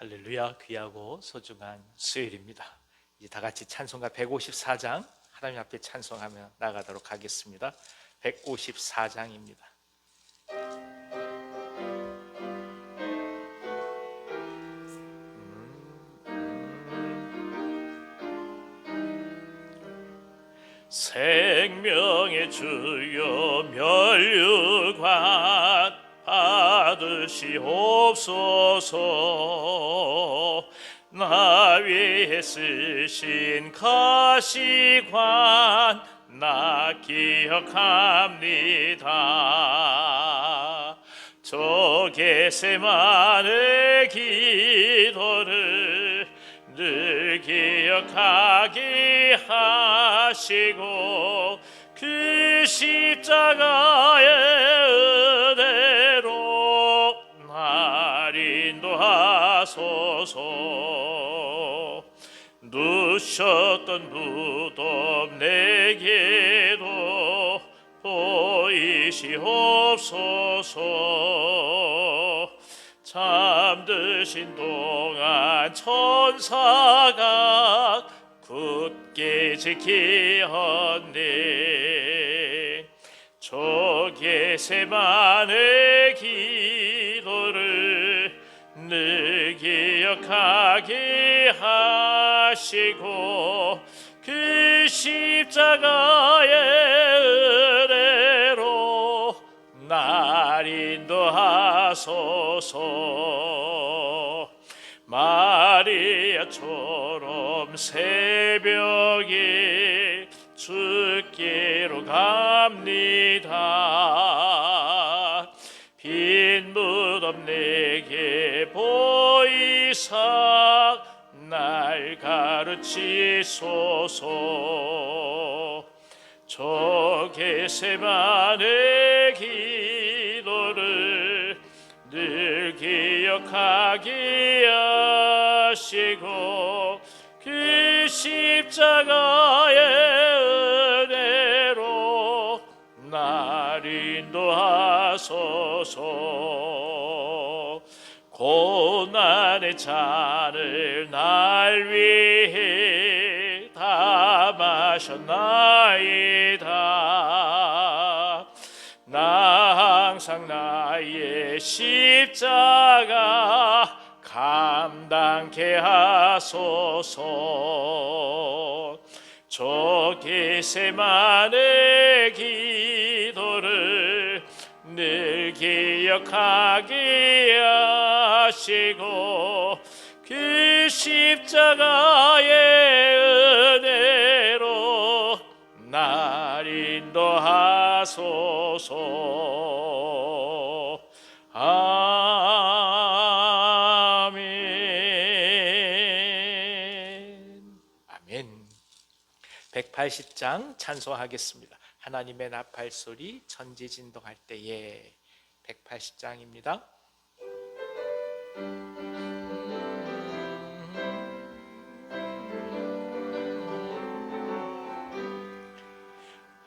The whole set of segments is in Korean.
할렐루야. 귀하고 소중한 수요일입니다. 이제 다 같이 찬송가 154장 하나님 앞에 찬송하며 나가도록 하겠습니다. 154장입니다. 생명의 주여 면류관 받으시옵소서. 나 위에 쓰신 가시관 나 기억합니다. 저 겟세마네 기도를 늘 기억하게 하시고 그 십자가의 은혜로 날 인도하소서. 누셨던 무덤 내게도 보이시옵소서. 잠드신 동안 천사가 굳게 지키었네. 저 겟세마네 기도를 늘 기억하게 하시고 그 십자가의 은혜로 날 인도하소서. 마리아처럼 새벽에 주께로 갑니다. 빈 무덤 내게 보이사 날 가르치소서. 저 겟세마네 기도를 늘 기억하게 하시고 그 십자가의 은혜로 날 인도하소서. 고난의 잔을 날 위해 다 마셨나이다. 나 항상 나의 십자가 감당케 하소서. 저 겟세마네 기도를 늘 기억하게 하시고 그 십자가의 은혜로 날 인도하소서. 아멘. 아멘. 180장 찬송하겠습니다. 하나님의 나팔소리 천지진동할 때에. 180장입니다.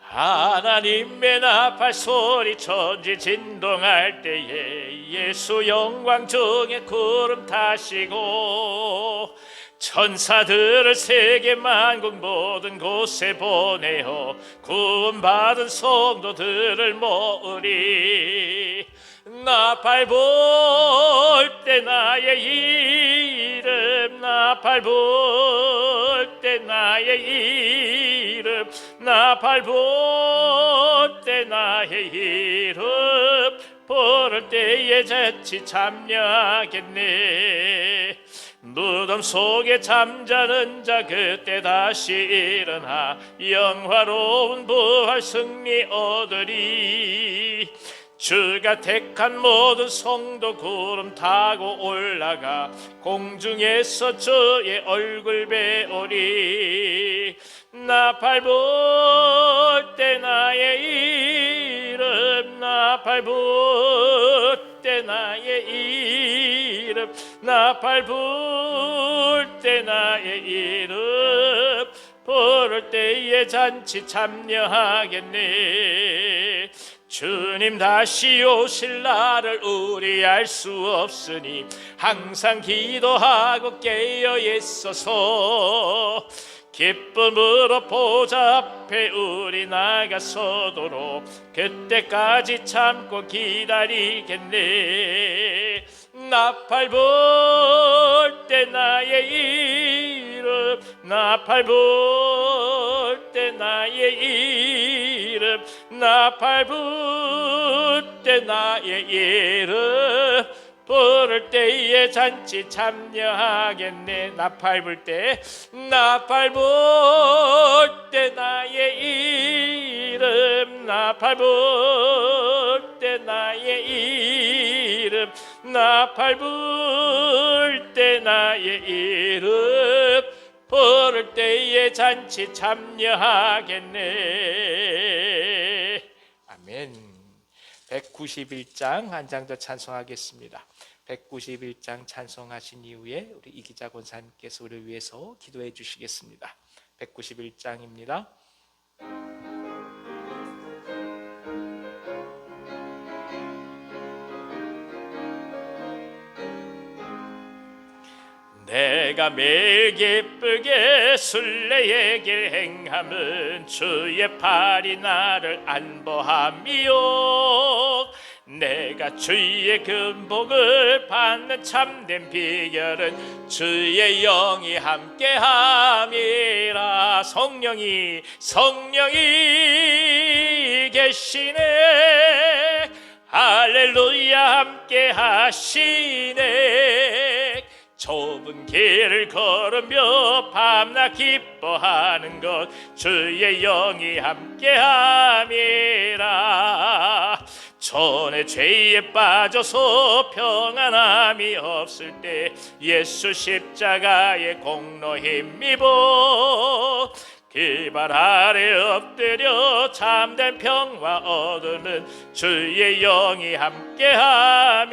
하나님의 나팔소리 천지진동할 때에 예수 영광 중에 구름 타시고 천사들을 세계 만국 모든 곳에 보내어 구원받은 성도들을 모으리. 나팔 불 때 나의 이름, 나팔 불 때 나의 이름, 나팔 불 때 나의 이름 부를 때에 재치 참여하겠네. 무덤 속에 잠자는 자 그때 다시 일어나 영화로운 부활 승리 얻으리. 주가 택한 모든 성도 구름 타고 올라가 공중에서 주의 얼굴 배우리. 나팔 불 때 나의 이름, 나팔 불 때 나의 이름, 나팔 불 때 나의 이름 부를 때에 잔치 참여하겠네. 주님 다시 오실 날을 우리 알 수 없으니 항상 기도하고 깨어 있어서 기쁨으로 보좌 앞에 우리 나가서도록 그때까지 참고 기다리겠네. 나팔 불 때 나의 이름, 나팔 불 때 나의 이름, 나팔 불 때 나의 이름 부를 때에 잔치 참여하겠네. 나팔 불 때, 나팔 불 때 나의 이름, 나팔 불 때 나의 이름, 나팔 불 때 나의 이름 부를 때에 잔치 참여하겠네. 아멘. 191장 한 장 더 찬송하겠습니다. 191장 찬송하신 이후에 우리 이기자 권사님께서 우리를 위해서 기도해 주시겠습니다. 191장입니다. 내가 매일 기쁘게 순례의 길 행함은 주의 팔이 나를 안보함이요. 내가 주의 금복을 받는 참된 비결은 주의 영이 함께함이라. 성령이 계시네. 할렐루야 함께 하시네. 좁은 길을 걸으며 밤낮 기뻐하는 것 주의 영이 함께함이라. 전에 죄에 빠져서 평안함이 없을 때 예수 십자가의 공로 힘입어 그 발 아래 엎드려 참된 평화 얻으면 주의 영이 함께함이라.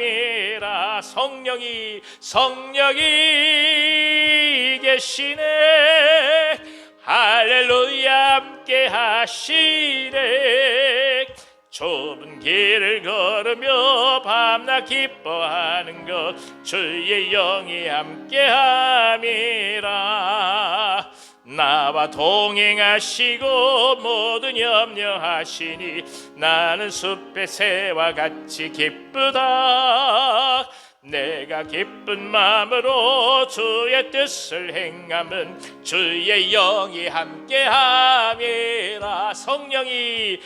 성령이 계시네. 할렐루야 함께 하시네. 좁은 길을 걸으며 밤낮 기뻐하는 것 주의 영이 함께함이라. 나와 동행하시고 모든 염려하시니 나는 숲의 새와 같이 기쁘다. 내가 기쁜 마음으로 주의 뜻을 행함은 주의 영이 함께함이라. 성령이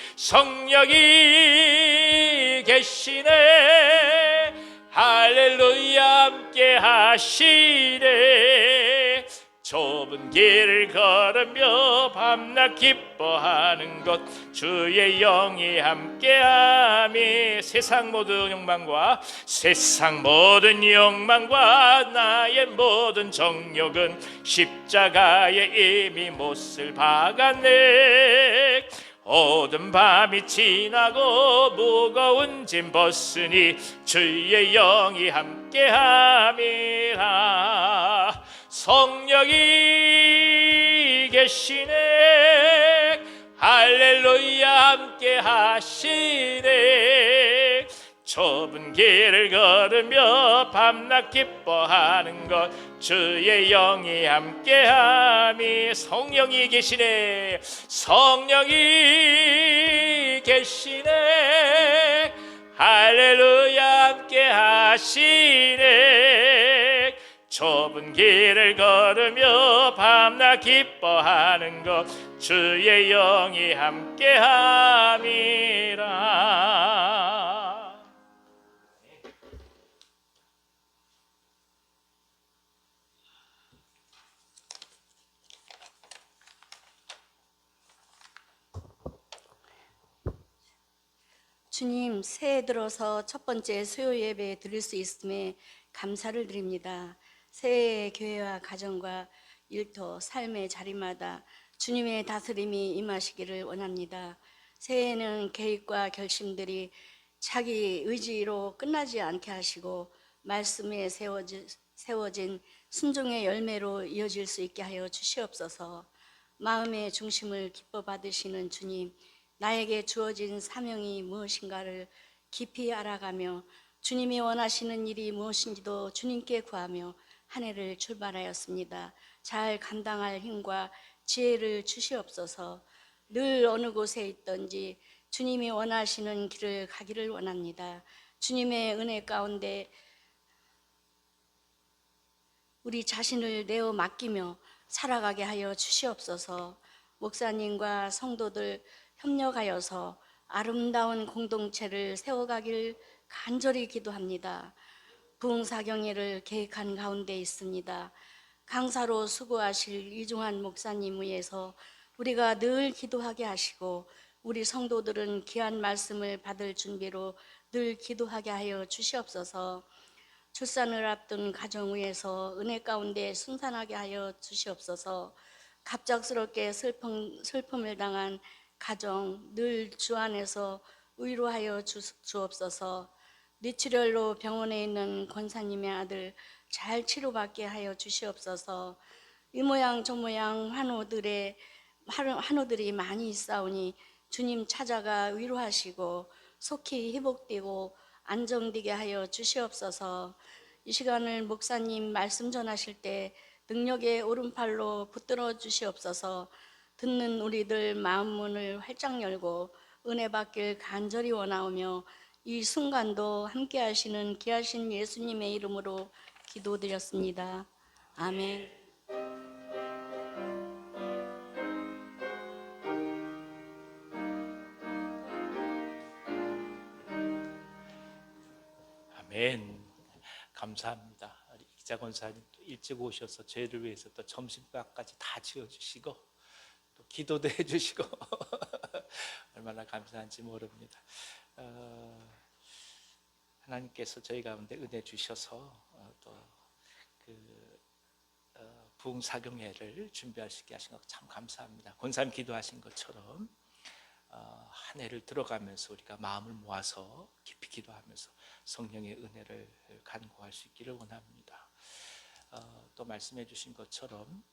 계시네. 할렐루야 함께 하시네. 좁은 길을 걸으며 밤낮 기뻐하는 것 주의 영이 함께함이. 세상 모든 욕망과 나의 모든 정욕은 십자가에 이미 못을 박았네. 어두운 밤이 지나고 무거운 짐 벗으니 주의 영이 함께함이라. 성령이 계시네. 할렐루야 함께 하시네. 좁은 길을 걸으며 밤낮 기뻐하는 것 주의 영이 함께함이. 성령이 계시네. 성령이 계시네. 할렐루야 함께 하시네. 좁은 길을 걸으며 밤낮 기뻐하는 것 주의 영이 함께함이라. 주님, 새해 들어서 첫 번째 수요 예배 드릴 수 있음에 감사를 드립니다. 새해 교회와 가정과 일터, 삶의 자리마다 주님의 다스림이 임하시기를 원합니다. 새해에는 계획과 결심들이 자기 의지로 끝나지 않게 하시고 말씀에 세워진 순종의 열매로 이어질 수 있게 하여 주시옵소서. 마음의 중심을 기뻐 받으시는 주님, 나에게 주어진 사명이 무엇인가를 깊이 알아가며 주님이 원하시는 일이 무엇인지도 주님께 구하며 한 해를 출발하였습니다. 잘 감당할 힘과 지혜를 주시옵소서. 늘 어느 곳에 있든지 주님이 원하시는 길을 가기를 원합니다. 주님의 은혜 가운데 우리 자신을 내어 맡기며 살아가게 하여 주시옵소서. 목사님과 성도들 협력하여서 아름다운 공동체를 세워가길 간절히 기도합니다. 부흥사경회를 계획한 가운데 있습니다. 강사로 수고하실 이중환 목사님 위해서 우리가 늘 기도하게 하시고 우리 성도들은 귀한 말씀을 받을 준비로 늘 기도하게 하여 주시옵소서. 출산을 앞둔 가정 위에서 은혜 가운데 순산하게 하여 주시옵소서. 갑작스럽게 슬픔을 당한 가정 늘 주 안에서 위로하여 주옵소서. 뇌출혈로 병원에 있는 권사님의 아들 잘 치료받게 하여 주시옵소서. 이 모양 저 모양 환우들이 많이 있사오니 주님 찾아가 위로하시고 속히 회복되고 안정되게 하여 주시옵소서. 이 시간을 목사님 말씀 전하실 때 능력의 오른팔로 붙들어 주시옵소서. 듣는 우리들 마음 문을 활짝 열고 은혜 받길 간절히 원하오며 이 순간도 함께 하시는 귀하신 예수님의 이름으로 기도드렸습니다. 아멘. 아멘. 감사합니다. 우리 이자 권사님 일찍 오셔서 저희를 위해서 또 점심밥까지 다 지어주시고 또 기도도 해주시고 얼마나 감사한지 모릅니다. 하나님께서 저희 가운데 은혜 주셔서 또그 부흥사경회를 준비할 수 있게 하신 것 참 감사합니다. 권사님 기도하신 것처럼 한 해를 들어가면서 우리가 마음을 모아서 깊이 기도하면서 성령의 은혜를 간구할 수 있기를 원합니다. 또 말씀해 주신 것처럼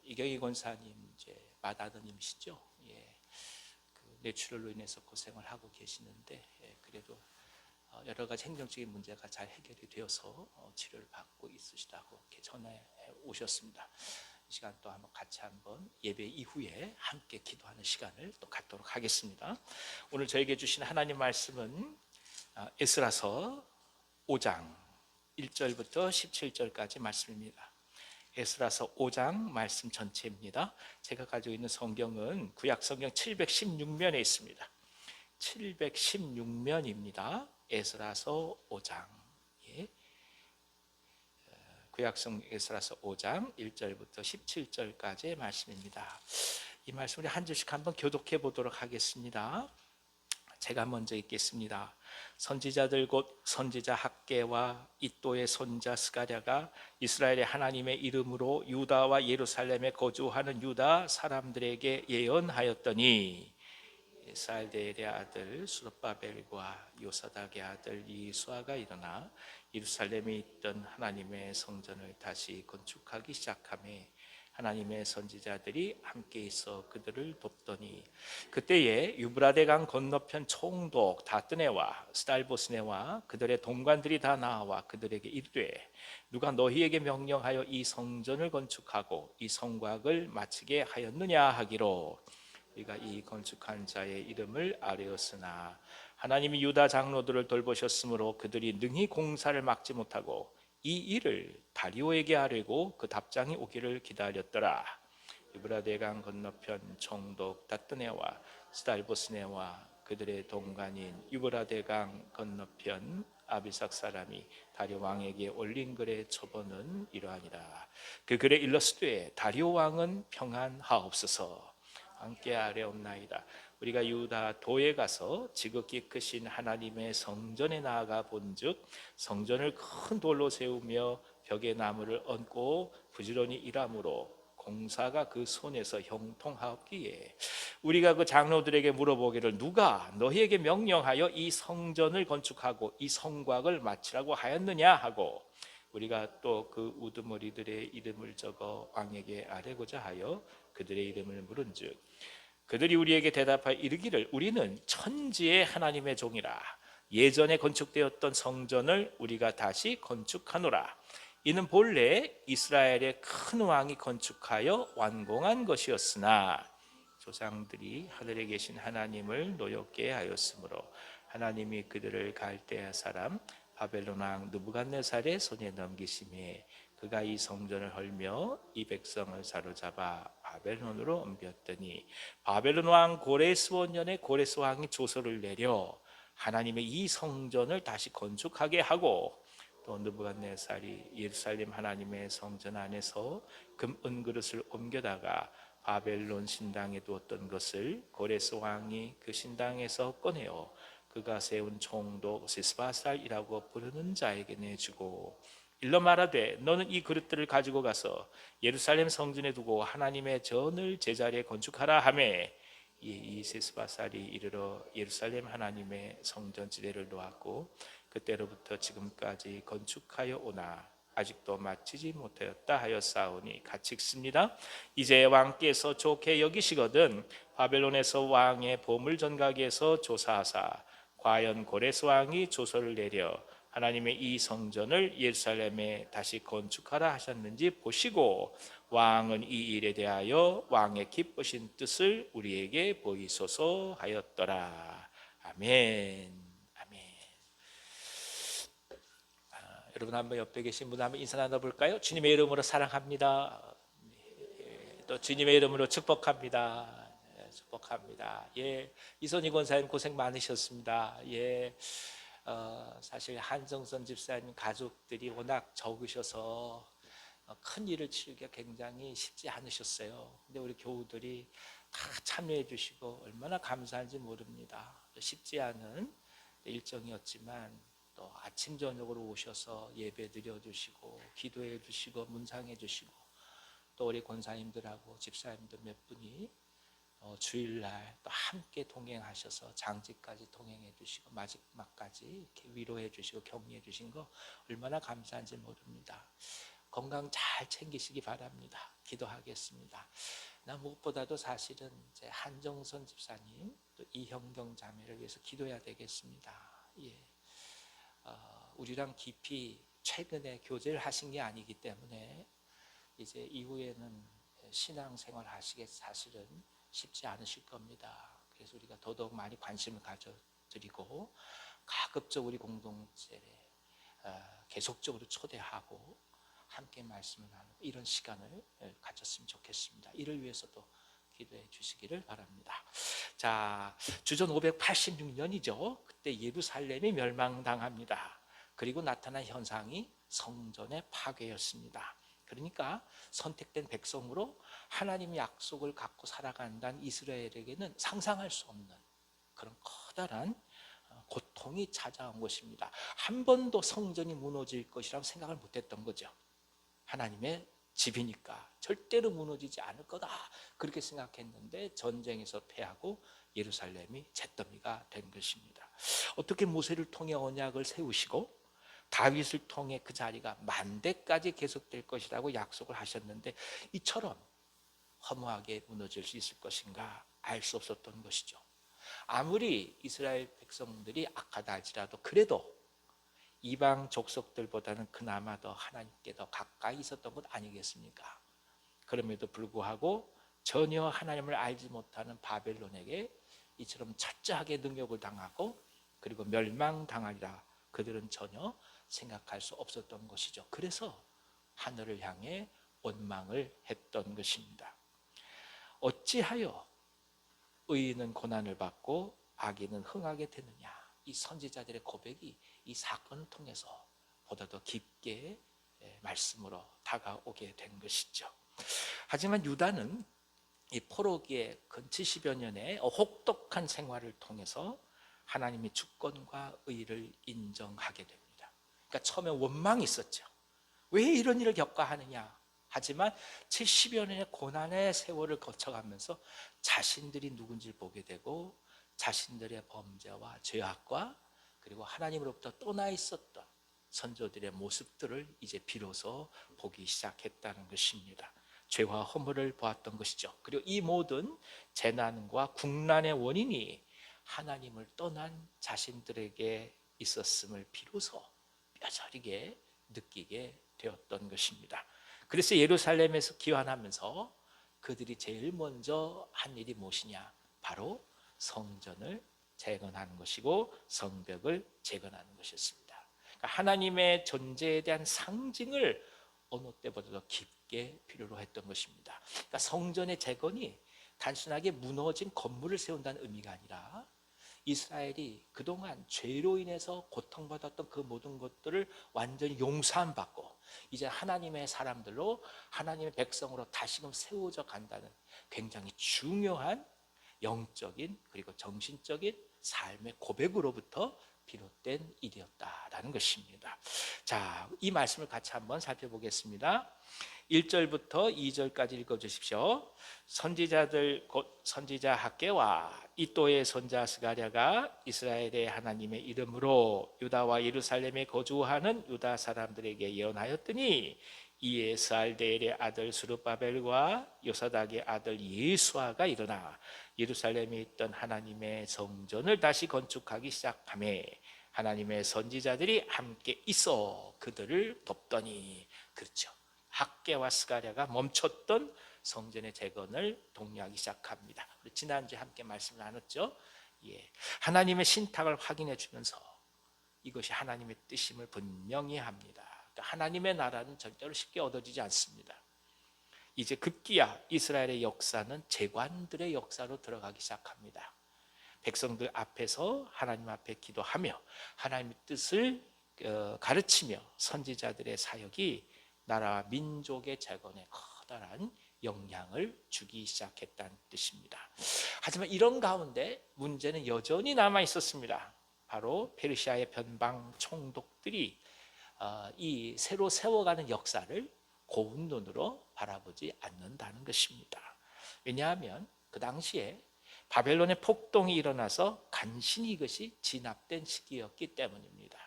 이경희 권사님 이제 맏아드님이시죠. 예, 그 뇌출혈로 인해서 고생을 하고 계시는데 그래도 여러 가지 행정적인 문제가 잘 해결이 되어서 치료를 받고 있으시다고 이렇게 전해 오셨습니다. 이 시간 또 한번 같이 한번 예배 이후에 함께 기도하는 시간을 또 갖도록 하겠습니다. 오늘 저에게 주신 하나님 말씀은 에스라서 5장 1절부터 17절까지 말씀입니다. 에스라서 5장 말씀 전체입니다. 제가 가지고 있는 성경은 구약 성경 716면에 있습니다. 716면입니다. 에스라서 5장. 예. 구약성 에스라서 5장 1절부터 17절까지의 말씀입니다. 이 말씀을 한 절씩 한번 교독해 보도록 하겠습니다. 제가 먼저 읽겠습니다. 선지자들 곧 선지자 학개와 이또의 손자 스가랴가 이스라엘의 하나님의 이름으로 유다와 예루살렘에 거주하는 유다 사람들에게 예언하였더니 살데엘의 아들 수르바벨과 요사닥의 아들 이수아가 일어나 예루살렘에 있던 하나님의 성전을 다시 건축하기 시작하며 하나님의 선지자들이 함께 있어 그들을 돕더니 그때에 유브라데강 건너편 총독 다뜨네와 스달보스네와 그들의 동관들이 다 나와 그들에게 이르되 누가 너희에게 명령하여 이 성전을 건축하고 이 성곽을 마치게 하였느냐 하기로 우리가 이 건축한 자의 이름을 아뢰었으나 하나님이 유다 장로들을 돌보셨으므로 그들이 능히 공사를 막지 못하고 이 일을 다리오에게 아뢰고 그 답장이 오기를 기다렸더라. 유브라데강 건너편 총독 다뜨네와 스달보스네와 그들의 동관인 유브라데강 건너편 아비삭 사람이 다리오 왕에게 올린 글의 초본은 이러하니라. 그 글에 일렀으되 다리오 왕은 평안하옵소서. 함께 아뢰옵나이다. 우리가 유다 도에 가서 지극히 크신 하나님의 성전에 나아가 본즉 성전을 큰 돌로 세우며 벽에 나무를 얹고 부지런히 일함으로 공사가 그 손에서 형통하옵기에 우리가 그 장로들에게 물어보기를 누가 너희에게 명령하여 이 성전을 건축하고 이 성곽을 마치라고 하였느냐 하고 우리가 또 그 우두머리들의 이름을 적어 왕에게 아뢰고자 하여 그들의 이름을 물은즉 그들이 우리에게 대답하여 이르기를 우리는 천지의 하나님의 종이라. 예전에 건축되었던 성전을 우리가 다시 건축하노라. 이는 본래 이스라엘의 큰 왕이 건축하여 완공한 것이었으나 조상들이 하늘에 계신 하나님을 노엽게 하였으므로 하나님이 그들을 갈대아 사람 바벨론 왕 느부갓네살의 손에 넘기심에 그가 이 성전을 헐며 이 백성을 사로잡아 바벨론으로 옮겼더니 바벨론 왕 고레스 원년에 고레스 왕이 조서를 내려 하나님의 이 성전을 다시 건축하게 하고 또 느부갓네살이 예루살렘 하나님의 성전 안에서 금 은그릇을 옮겨다가 바벨론 신당에 두었던 것을 고레스 왕이 그 신당에서 꺼내어 그가 세운 총독 세스바살이라고 부르는 자에게 내주고 일러 말하되 너는 이 그릇들을 가지고 가서 예루살렘 성전에 두고 하나님의 전을 제자리에 건축하라 하매 이 세스바살이 이르러 예루살렘 하나님의 성전 지대를 놓았고 그때로부터 지금까지 건축하여 오나 아직도 마치지 못하였다 하였사오니 같이 읽습니다. 이제 왕께서 좋게 여기시거든 바벨론에서 왕의 보물 전가기에서 조사하사 과연 고레스 왕이 조서를 내려 하나님의 이 성전을 예루살렘에 다시 건축하라 하셨는지 보시고 왕은 이 일에 대하여 왕의 기쁘신 뜻을 우리에게 보이소서 하였더라. 아멘. 아멘. 여러분 한번 옆에 계신 분 한번 인사 나눠볼까요? 주님의 이름으로 사랑합니다. 또 주님의 이름으로 축복합니다. 축복합니다. 예, 이선희 권사님 고생 많으셨습니다. 예, 사실 한정선 집사님 가족들이 워낙 적으셔서 큰 일을 치르기가 굉장히 쉽지 않으셨어요. 근데 우리 교우들이 다 참여해 주시고 얼마나 감사한지 모릅니다. 쉽지 않은 일정이었지만 또 아침 저녁으로 오셔서 예배 드려 주시고 기도해 주시고 문상해 주시고 또 우리 권사님들하고 집사님들 몇 분이 주일날 또 함께 동행하셔서 장지까지 동행해 주시고 마지막까지 이렇게 위로해 주시고 격려해 주신 거 얼마나 감사한지 모릅니다. 건강 잘 챙기시기 바랍니다. 기도하겠습니다. 나 무엇보다도 사실은 이제 한정선 집사님 또 이형경 자매를 위해서 기도해야 되겠습니다. 예, 우리랑 깊이 최근에 교제를 하신 게 아니기 때문에 이제 이후에는 신앙생활 하시기 사실은 쉽지 않으실 겁니다. 그래서 우리가 더더욱 많이 관심을 가져드리고 가급적 우리 공동체에 계속적으로 초대하고 함께 말씀을 나누고 이런 시간을 가졌으면 좋겠습니다. 이를 위해서도 기도해 주시기를 바랍니다. 자, 주전 586년이죠. 그때 예루살렘이 멸망당합니다. 그리고 나타난 현상이 성전의 파괴였습니다. 그러니까 선택된 백성으로 하나님의 약속을 갖고 살아간다는 이스라엘에게는 상상할 수 없는 그런 커다란 고통이 찾아온 것입니다. 한 번도 성전이 무너질 것이라고 생각을 못했던 거죠. 하나님의 집이니까 절대로 무너지지 않을 거다 그렇게 생각했는데 전쟁에서 패하고 예루살렘이 잿더미가 된 것입니다. 어떻게 모세를 통해 언약을 세우시고 다윗을 통해 그 자리가 만대까지 계속될 것이라고 약속을 하셨는데 이처럼 허무하게 무너질 수 있을 것인가 알 수 없었던 것이죠. 아무리 이스라엘 백성들이 악하다 할지라도 그래도 이방 족속들보다는 그나마 더 하나님께 더 가까이 있었던 것 아니겠습니까? 그럼에도 불구하고 전혀 하나님을 알지 못하는 바벨론에게 이처럼 철저하게 능욕을 당하고 그리고 멸망당하리라 그들은 전혀 생각할 수 없었던 것이죠. 그래서 하늘을 향해 원망을 했던 것입니다. 어찌하여 의인은 고난을 받고 악인은 흥하게 되느냐. 이 선지자들의 고백이 이 사건을 통해서 보다 더 깊게 말씀으로 다가오게 된 것이죠. 하지만 유다는 이 포로기의 근 70여 년의 혹독한 생활을 통해서 하나님의 주권과 의를 인정하게 됩니다. 그러니까 처음에 원망이 있었죠. 왜 이런 일을 겪어야 하느냐. 하지만 70여 년의 고난의 세월을 거쳐가면서 자신들이 누군지를 보게 되고 자신들의 범죄와 죄악과 그리고 하나님으로부터 떠나 있었던 선조들의 모습들을 이제 비로소 보기 시작했다는 것입니다. 죄와 허물을 보았던 것이죠. 그리고 이 모든 재난과 국난의 원인이 하나님을 떠난 자신들에게 있었음을 비로소 뼈저리게 느끼게 되었던 것입니다. 그래서 예루살렘에서 귀환하면서 그들이 제일 먼저 한 일이 무엇이냐? 바로 성전을 재건하는 것이고 성벽을 재건하는 것이었습니다. 그러니까 하나님의 존재에 대한 상징을 어느 때보다도 깊게 필요로 했던 것입니다. 그러니까 성전의 재건이 단순하게 무너진 건물을 세운다는 의미가 아니라 이스라엘이 그동안 죄로 인해서 고통받았던 그 모든 것들을 완전히 용서함 받고 이제 하나님의 사람들로 하나님의 백성으로 다시금 세워져 간다는 굉장히 중요한 영적인 그리고 정신적인 삶의 고백으로부터 비롯된 일이었다라는 것입니다. 자, 이 말씀을 같이 한번 살펴보겠습니다. 1절부터 2절까지 읽어주십시오. 선지자들 곧 선지자 학개와 이또의 손자 스가랴가 이스라엘의 하나님의 이름으로 유다와 예루살렘에 거주하는 유다 사람들에게 예언하였더니 이에 스알데엘의 아들 스룹바벨과 요사닥의 아들 예수아가 일어나 예루살렘에 있던 하나님의 성전을 다시 건축하기 시작하매 하나님의 선지자들이 함께 있어 그들을 돕더니, 그렇죠, 학개와 스가랴가 멈췄던 성전의 재건을 독려하기 시작합니다. 우리 지난주에 함께 말씀을 나눴죠. 하나님의 신탁을 확인해 주면서 이것이 하나님의 뜻임을 분명히 합니다. 그러니까 하나님의 나라는 절대로 쉽게 얻어지지 않습니다. 이제 급기야 이스라엘의 역사는 재관들의 역사로 들어가기 시작합니다. 백성들 앞에서 하나님 앞에 기도하며 하나님의 뜻을 가르치며 선지자들의 사역이 나라와 민족의 재건에 커다란 영향을 주기 시작했다는 뜻입니다. 하지만 이런 가운데 문제는 여전히 남아 있었습니다. 바로 페르시아의 변방 총독들이 이 새로 세워가는 역사를 고운 눈으로 바라보지 않는다는 것입니다. 왜냐하면 그 당시에 바벨론의 폭동이 일어나서 간신히 이것이 진압된 시기였기 때문입니다.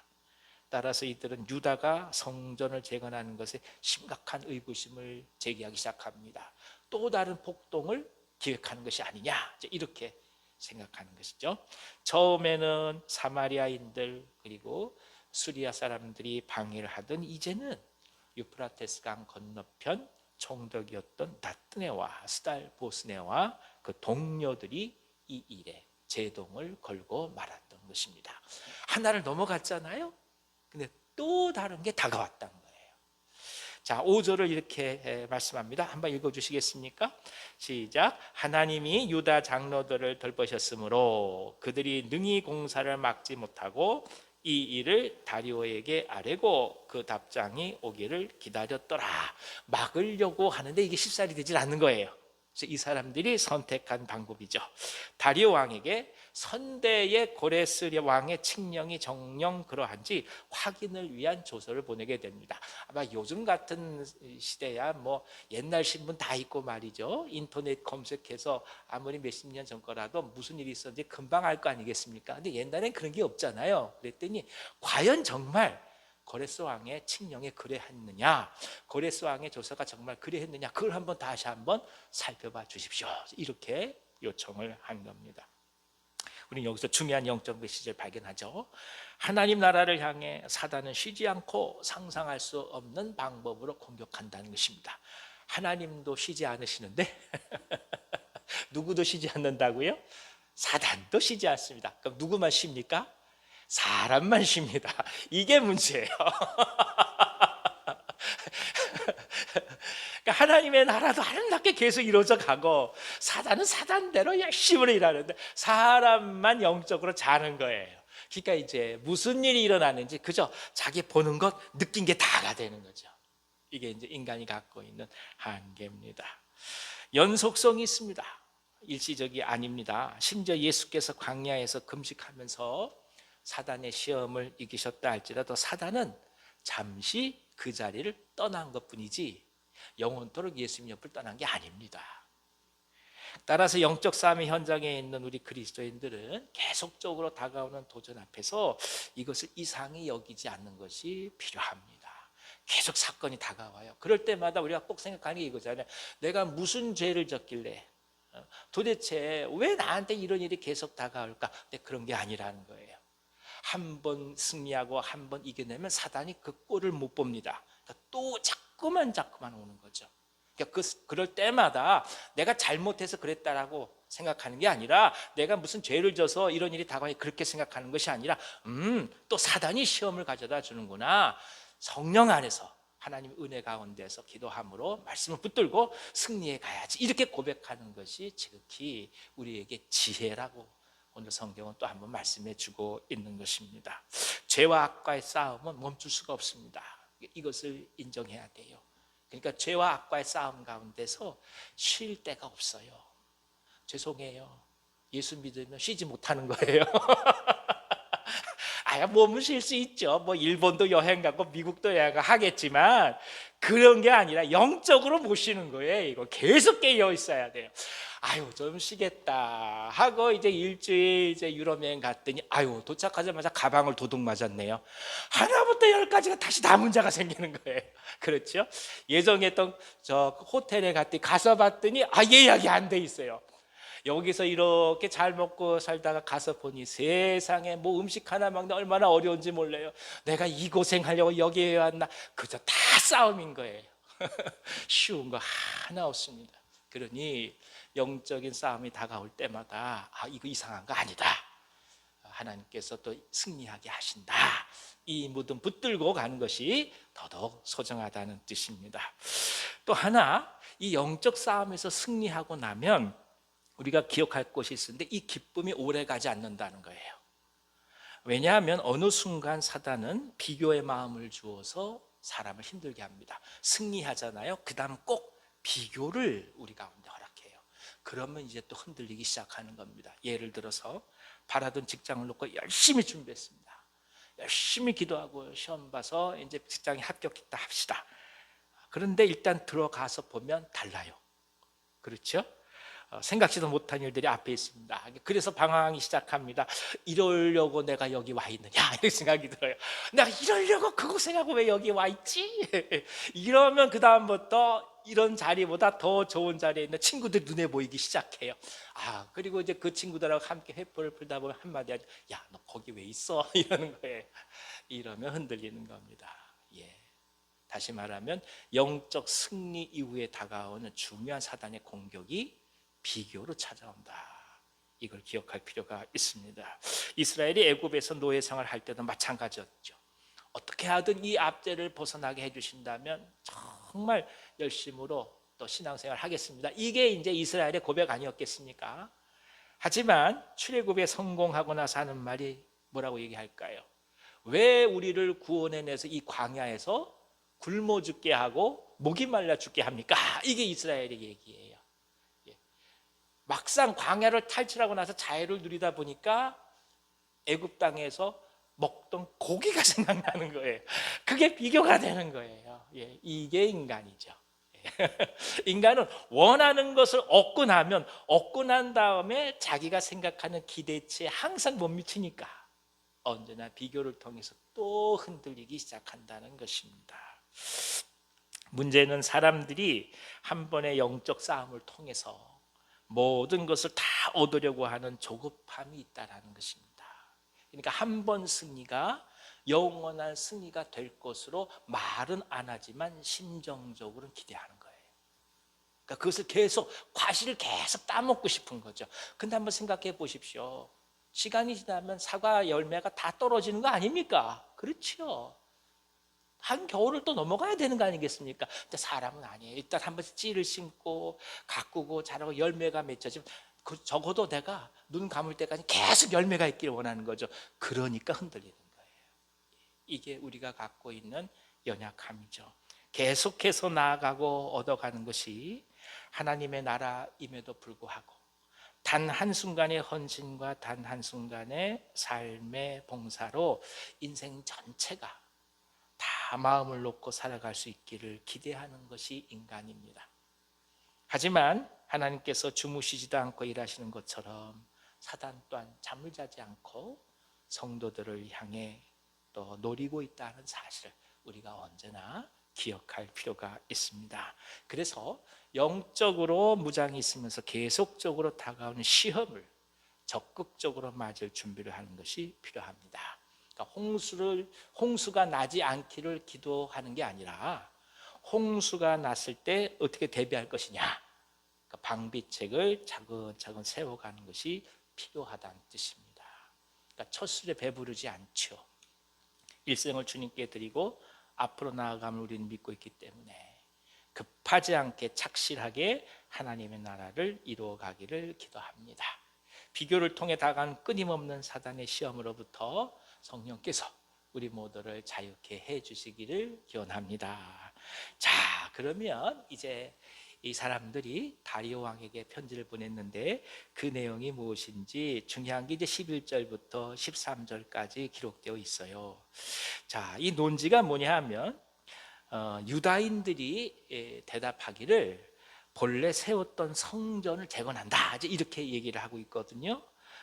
따라서 이들은 유다가 성전을 재건하는 것에 심각한 의구심을 제기하기 시작합니다. 또 다른 폭동을 기획하는 것이 아니냐, 이렇게 생각하는 것이죠. 처음에는 사마리아인들 그리고 수리아 사람들이 방해를 하던 이제는 유프라테스 강 건너편 총독이었던 나뜨네와 스달 보스네와 그 동료들이 이 일에 제동을 걸고 말았던 것입니다. 하나를 넘어갔잖아요. 근데 또 다른 게 다가왔다는 거예요. 자, 5절을 이렇게 말씀합니다. 한번 읽어주시겠습니까? 시작. 하나님이 유다 장로들을 돌보셨으므로 그들이 능히 공사를 막지 못하고 이 일을 다리오에게 아뢰고 그 답장이 오기를 기다렸더라. 막으려고 하는데 이게 쉽사리 되질 않는 거예요. 그래서 이 사람들이 선택한 방법이죠. 다리오 왕에게 선대의 고레스 왕의 칙령이 정령 그러한지 확인을 위한 조서를 보내게 됩니다. 아마 요즘 같은 시대야 뭐 옛날 신문 다 있고 말이죠. 인터넷 검색해서 아무리 몇십 년 전 거라도 무슨 일이 있었는지 금방 알 거 아니겠습니까? 근데 옛날엔 그런 게 없잖아요. 그랬더니 과연 정말 고레스 왕의 칙령에 그래했느냐, 고레스 왕의 조서가 정말 그래했느냐, 그걸 한번 다시 한번 살펴봐 주십시오. 이렇게 요청을 한 겁니다. 우리는 여기서 중요한 영적 메시지를 발견하죠. 하나님 나라를 향해 사단은 쉬지 않고 상상할 수 없는 방법으로 공격한다는 것입니다. 하나님도 쉬지 않으시는데 누구도 쉬지 않는다고요? 사단도 쉬지 않습니다. 그럼 누구만 쉽니까? 사람만 쉽니다. 이게 문제예요. 그러니까 하나님의 나라도 아름답게 계속 이루어져 가고 사단은 사단대로 열심히 일하는데 사람만 영적으로 자는 거예요. 그러니까 이제 무슨 일이 일어나는지 그저 자기 보는 것, 느낀 게 다가 되는 거죠. 이게 이제 인간이 갖고 있는 한계입니다. 연속성이 있습니다. 일시적이 아닙니다. 심지어 예수께서 광야에서 금식하면서 사단의 시험을 이기셨다 할지라도 사단은 잠시 그 자리를 떠난 것뿐이지 영원토록 예수님 옆을 떠난 게 아닙니다. 따라서 영적 싸움의 현장에 있는 우리 그리스도인들은 계속적으로 다가오는 도전 앞에서 이것을 이상히 여기지 않는 것이 필요합니다. 계속 사건이 다가와요. 그럴 때마다 우리가 꼭 생각하는 게 이거잖아요. 내가 무슨 죄를 졌길래 도대체 왜 나한테 이런 일이 계속 다가올까? 근데 그런 게 아니라는 거예요. 한 번 승리하고 한 번 이겨내면 사단이 그 꼴을 못 봅니다. 그러니까 또 자꾸만 오는 거죠. 그러니까 그럴 때마다 내가 잘못해서 그랬다라고 생각하는 게 아니라, 내가 무슨 죄를 져서 이런 일이 다가오니 그렇게 생각하는 것이 아니라, 또 사단이 시험을 가져다 주는구나. 성령 안에서 하나님 은혜 가운데서 기도함으로 말씀을 붙들고 승리해 가야지, 이렇게 고백하는 것이 지극히 우리에게 지혜라고 오늘 성경은 또 한번 말씀해 주고 있는 것입니다. 죄와 악과의 싸움은 멈출 수가 없습니다. 이것을 인정해야 돼요. 그러니까 죄와 악과의 싸움 가운데서 쉴 데가 없어요. 죄송해요. 예수 믿으면 쉬지 못하는 거예요. 몸은 쉴 수 있죠. 뭐 일본도 여행 가고 미국도 여행 하겠지만 그런 게 아니라 영적으로 못 쉬는 거예요. 이거 계속 깨어 있어야 돼요. 좀 쉬겠다 하고 이제 일주일 이제 유럽 여행 갔더니 도착하자마자 가방을 도둑 맞았네요. 하나부터 열까지가 다시 다 문제가 생기는 거예요. 그렇죠? 예정했던 저 호텔에 갔더니 가서 봤더니 예약이 안 돼 있어요. 여기서 이렇게 잘 먹고 살다가 가서 보니 세상에 뭐 음식 하나 먹는 얼마나 어려운지 몰라요. 내가 이 고생하려고 여기에 왔나. 그저 다 싸움인 거예요. 쉬운 거 하나 없습니다. 그러니 영적인 싸움이 다가올 때마다 이거 이상한 거 아니다, 하나님께서 또 승리하게 하신다, 이 무덤 붙들고 가는 것이 더더욱 소중하다는 뜻입니다. 또 하나, 이 영적 싸움에서 승리하고 나면 우리가 기억할 것이 있는데, 이 기쁨이 오래 가지 않는다는 거예요. 왜냐하면 어느 순간 사단은 비교의 마음을 주어서 사람을 힘들게 합니다. 승리하잖아요. 그 다음 꼭 비교를 우리 가운데 허락해요. 그러면 이제 또 흔들리기 시작하는 겁니다. 예를 들어서 바라던 직장을 놓고 열심히 준비했습니다. 열심히 기도하고 시험 봐서 이제 직장에 합격했다 합시다. 그런데 일단 들어가서 보면 달라요. 그렇죠? 생각지도 못한 일들이 앞에 있습니다. 그래서 방황하기 시작합니다. 이러려고 내가 여기 와 있느냐, 이런 생각이 들어요. 내가 이러려고 그 고생하고 왜 여기 와 있지? 이러면 그 다음부터 이런 자리보다 더 좋은 자리에 있는 친구들 눈에 보이기 시작해요. 그리고 이제 그 친구들하고 함께 회포를 풀다 보면 한마디 하죠. 야, 너 거기 왜 있어? 이러는 거예요. 이러면 흔들리는 겁니다. 다시 말하면 영적 승리 이후에 다가오는 중요한 사단의 공격이 비교로 찾아온다. 이걸 기억할 필요가 있습니다. 이스라엘이 애굽에서 노예 생활을 할 때도 마찬가지였죠. 어떻게 하든 이 압제를 벗어나게 해주신다면 정말 열심으로 또 신앙생활 하겠습니다. 이게 이제 이스라엘의 고백 아니었겠습니까? 하지만 출애굽에 성공하고 나서 하는 말이 뭐라고 얘기할까요? 왜 우리를 구원해내서 이 광야에서 굶어 죽게 하고 목이 말라 죽게 합니까? 이게 이스라엘의 얘기예요. 막상 광야를 탈출하고 나서 자유를 누리다 보니까 애굽 땅에서 먹던 고기가 생각나는 거예요. 그게 비교가 되는 거예요. 이게 인간이죠. 인간은 원하는 것을 얻고 나면, 얻고 난 다음에 자기가 생각하는 기대치에 항상 못 미치니까 언제나 비교를 통해서 또 흔들리기 시작한다는 것입니다. 문제는 사람들이 한 번의 영적 싸움을 통해서 모든 것을 다 얻으려고 하는 조급함이 있다는 것입니다. 그러니까 한 번 승리가 영원한 승리가 될 것으로 말은 안 하지만 심정적으로는 기대하는 거예요. 그러니까 그것을 계속, 과실을 계속 따먹고 싶은 거죠. 근데 한번 생각해 보십시오. 시간이 지나면 사과 열매가 다 떨어지는 거 아닙니까? 그렇죠. 한 겨울을 또 넘어가야 되는 거 아니겠습니까? 근데 사람은 아니에요. 일단 한 번씩 씨를 심고 가꾸고 자라고 열매가 맺혀지면 적어도 내가 눈 감을 때까지 계속 열매가 있기를 원하는 거죠. 그러니까 흔들리는 거예요. 이게 우리가 갖고 있는 연약함이죠. 계속해서 나아가고 얻어가는 것이 하나님의 나라임에도 불구하고 단 한순간의 헌신과 단 한순간의 삶의 봉사로 인생 전체가 다 마음을 놓고 살아갈 수 있기를 기대하는 것이 인간입니다. 하지만 하나님께서 주무시지도 않고 일하시는 것처럼 사단 또한 잠을 자지 않고 성도들을 향해 또 노리고 있다는 사실을 우리가 언제나 기억할 필요가 있습니다. 그래서 영적으로 무장이 있으면서 계속적으로 다가오는 시험을 적극적으로 맞을 준비를 하는 것이 필요합니다. 그러니까 홍수가 나지 않기를 기도하는 게 아니라 홍수가 났을 때 어떻게 대비할 것이냐, 그러니까 방비책을 차근차근 세워가는 것이 필요하다는 뜻입니다. 그러니까 첫 술에 배부르지 않죠. 일생을 주님께 드리고 앞으로 나아감을 우리는 믿고 있기 때문에 급하지 않게 착실하게 하나님의 나라를 이루어가기를 기도합니다. 비교를 통해 다가간 끊임없는 사단의 시험으로부터 성령께서 우리 모두를 자유케 해주시기를 기원합니다. 자, 그러면 이제 이 사람들이 다리오 왕에게 편지를 보냈는데 그 내용이 무엇인지 중요한 게 이제 11절부터 13절까지 기록되어 있어요. 자, 이 논지가 뭐냐 하면 유다인들이 대답하기를 본래 세웠던 성전을 재건한다, 이렇게 얘기를 하고 있거든요.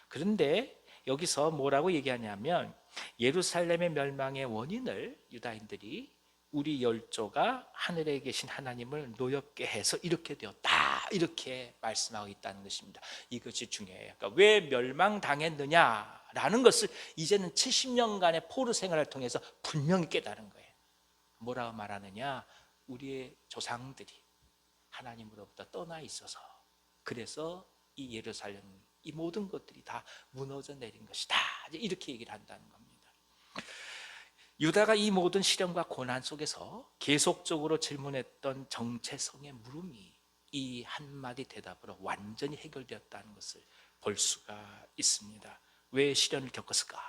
그런데 여기서 뭐라고 얘기하냐면 예루살렘의 멸망의 원인을 유다인들이 우리 열조가 하늘에 계신 하나님을 노엽게 해서 이렇게 되었다, 이렇게 말씀하고 있다는 것입니다. 이것이 중요해요. 그러니까 왜 멸망당했느냐라는 것을 이제는 70년간의 포로 생활을 통해서 분명히 깨달은 거예요. 뭐라고 말하느냐, 우리의 조상들이 하나님으로부터 떠나 있어서 그래서 이 예루살렘, 이 모든 것들이 다 무너져 내린 것이다, 이렇게 얘기를 한다는 겁니다. 유다가 이 모든 시련과 고난 속에서 계속적으로 질문했던 정체성의 물음이 이 한마디 대답으로 완전히 해결되었다는 것을 볼 수가 있습니다. 왜 시련을 겪었을까?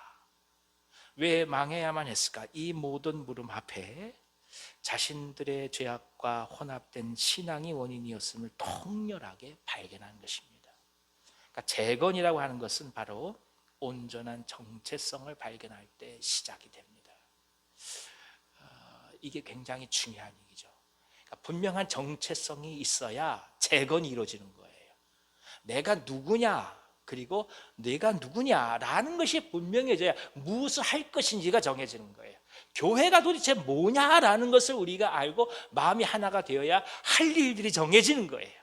왜 망해야만 했을까? 이 모든 물음 앞에 자신들의 죄악과 혼합된 신앙이 원인이었음을 통렬하게 발견한 것입니다. 그러니까 재건이라고 하는 것은 바로 온전한 정체성을 발견할 때 시작이 됩니다. 이게 굉장히 중요한 얘기죠. 그러니까 분명한 정체성이 있어야 재건이 이루어지는 거예요. 내가 누구냐, 그리고 내가 누구냐라는 것이 분명해져야 무엇을 할 것인지가 정해지는 거예요. 교회가 도대체 뭐냐라는 것을 우리가 알고 마음이 하나가 되어야 할 일들이 정해지는 거예요.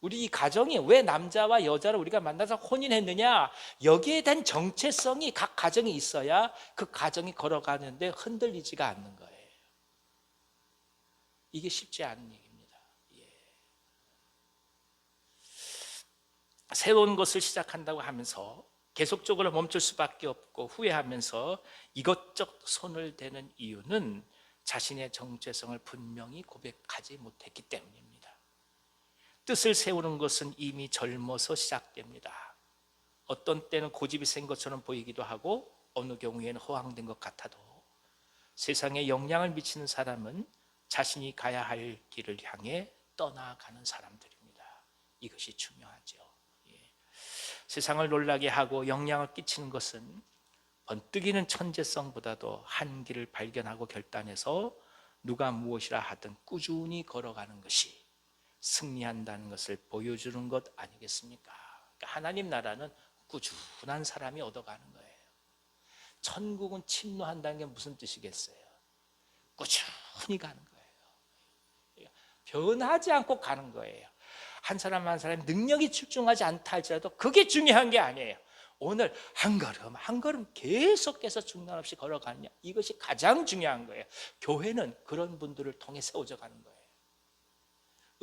우리 이 가정이 왜 남자와 여자를 우리가 만나서 혼인했느냐, 여기에 대한 정체성이 각 가정에 있어야 그 가정이 걸어가는데 흔들리지가 않는 거예요. 이게 쉽지 않은 얘기입니다. 새로운 것을 시작한다고 하면서 계속적으로 멈출 수밖에 없고 후회하면서 이것저것 손을 대는 이유는 자신의 정체성을 분명히 고백하지 못했기 때문입니다. 뜻을 세우는 것은 이미 젊어서 시작됩니다. 어떤 때는 고집이 센 것처럼 보이기도 하고 어느 경우에는 허황된 것 같아도 세상에 영향을 미치는 사람은 자신이 가야 할 길을 향해 떠나가는 사람들입니다. 이것이 중요하죠. 세상을 놀라게 하고 영향을 끼치는 것은 번뜩이는 천재성보다도 한계를 발견하고 결단해서 누가 무엇이라 하든 꾸준히 걸어가는 것이 승리한다는 것을 보여주는 것 아니겠습니까? 그러니까 하나님 나라는 꾸준한 사람이 얻어가는 거예요. 천국은 침노한다는 게 무슨 뜻이겠어요? 꾸준히 가는 거예요. 변하지 않고 가는 거예요. 한 사람 한 사람이 능력이 출중하지 않다 할지라도 그게 중요한 게 아니에요. 오늘 한 걸음 한 걸음 계속해서 중단 없이 걸어가느냐, 이것이 가장 중요한 거예요. 교회는 그런 분들을 통해 세워져 가는 거예요.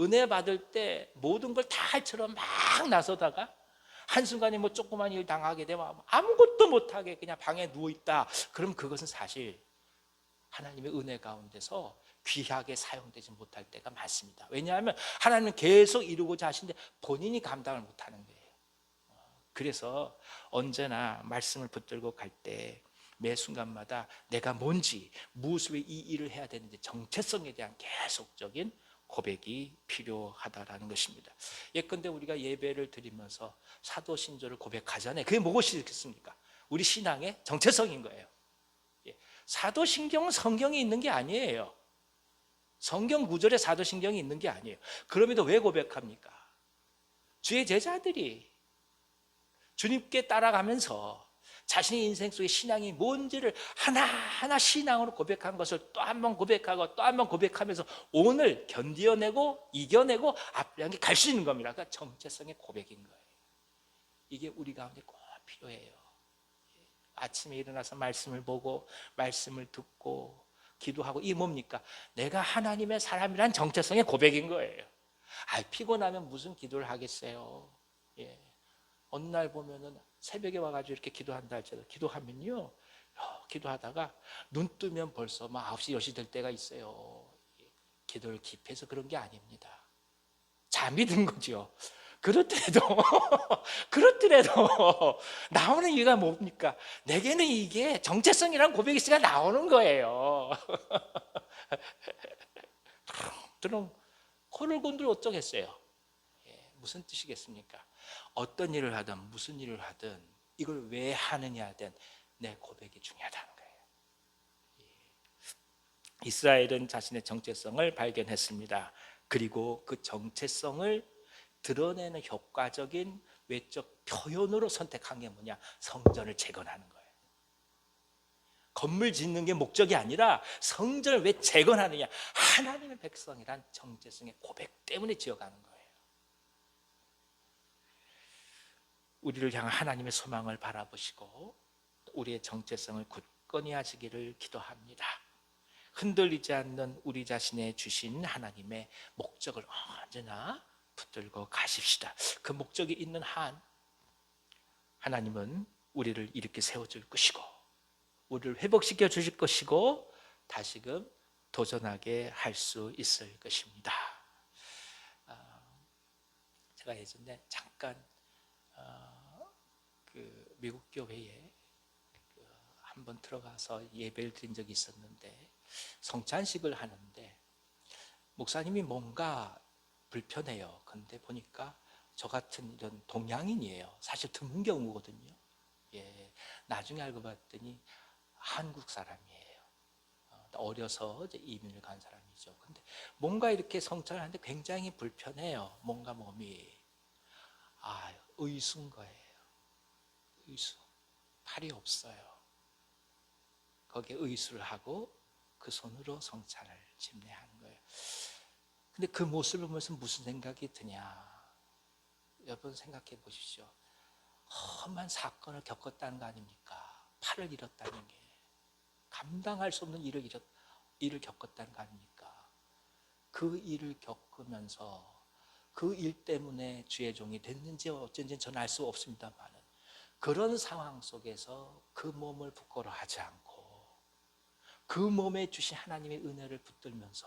은혜 받을 때 모든 걸 다 할처럼 막 나서다가 한순간에 뭐 조그만 일 당하게 되면 아무것도 못하게 그냥 방에 누워있다, 그럼 그것은 사실 하나님의 은혜 가운데서 귀하게 사용되지 못할 때가 많습니다. 왜냐하면 하나님은 계속 이루고자 하시는데 본인이 감당을 못하는 거예요. 그래서 언제나 말씀을 붙들고 갈 때 매 순간마다 내가 뭔지, 무엇을 왜 이 일을 해야 되는지 정체성에 대한 계속적인 고백이 필요하다라는 것입니다. 예컨대 우리가 예배를 드리면서 사도신조를 고백하잖아요. 그게 무엇이겠습니까? 우리 신앙의 정체성인 거예요. 사도신경은 성경이 있는 게 아니에요. 성경 구절에 사도신경이 있는 게 아니에요. 그럼에도 왜 고백합니까? 주의 제자들이 주님께 따라가면서 자신의 인생 속의 신앙이 뭔지를 하나하나 신앙으로 고백한 것을 또 한 번 고백하고 또 한 번 고백하면서 오늘 견뎌내고 이겨내고 앞을 향해 갈 수 있는 겁니다. 그러니까 정체성의 고백인 거예요. 이게 우리 가운데 꼭 필요해요. 아침에 일어나서 말씀을 보고 말씀을 듣고 기도하고, 이 뭡니까? 내가 하나님의 사람이란 정체성의 고백인 거예요. 피곤하면 무슨 기도를 하겠어요. 예. 어느 날 보면은 새벽에 와가지고 이렇게 기도한다 할지라도 기도하면요, 기도하다가 눈 뜨면 벌써 막 9시 10시 될 때가 있어요. 기도를 깊이해서 그런 게 아닙니다. 잠이 든 거죠. 그렇더라도 그렇더라도 나오는 이유가 뭡니까? 내게는 이게 정체성이라는 고백이 있으니까 나오는 거예요. 그럼 코를 건들 어쩌겠어요? 무슨 뜻이겠습니까? 어떤 일을 하든 무슨 일을 하든 이걸 왜 하느냐든 내 고백이 중요하다는 거예요. 이스라엘은 자신의 정체성을 발견했습니다. 그리고 그 정체성을 드러내는 효과적인 외적 표현으로 선택한 게 뭐냐? 성전을 재건하는 거예요. 건물 짓는 게 목적이 아니라 성전을 왜 재건하느냐? 하나님의 백성이란 정체성의 고백 때문에 지어가는 거예요. 우리를 향한 하나님의 소망을 바라보시고 우리의 정체성을 굳건히 하시기를 기도합니다. 흔들리지 않는 우리 자신의 주신 하나님의 목적을 언제나 붙들고 가십시다. 그 목적이 있는 한 하나님은 우리를 이렇게 세워줄 것이고 우리를 회복시켜 주실 것이고 다시금 도전하게 할 수 있을 것입니다. 제가 예전에 잠깐 그 미국 교회에 한번 들어가서 예배를 드린 적이 있었는데, 성찬식을 하는데 목사님이 뭔가 불편해요. 근데 보니까 저 같은 이런 동양인이에요. 사실 드문 경우거든요. 나중에 알고 봤더니 한국 사람이에요. 어려서 이제 이민을 간 사람이죠. 근데 뭔가 이렇게 성찬을 하는데 굉장히 불편해요. 뭔가 몸이 의수인 거예요. 의수. 팔이 없어요. 거기에 의수를 하고 그 손으로 성찬을 집례하는 거예요. 근데 그 모습을 보면서 무슨 생각이 드냐? 여러분 생각해 보십시오. 험한 사건을 겪었다는 거 아닙니까? 팔을 잃었다는 게 감당할 수 없는 일을 겪었다는 거 아닙니까? 그 일을 겪으면서 그 일 때문에 주의 종이 됐는지 어쩐지 저는 알 수 없습니다만, 그런 상황 속에서 그 몸을 부끄러워하지 않고 그 몸에 주신 하나님의 은혜를 붙들면서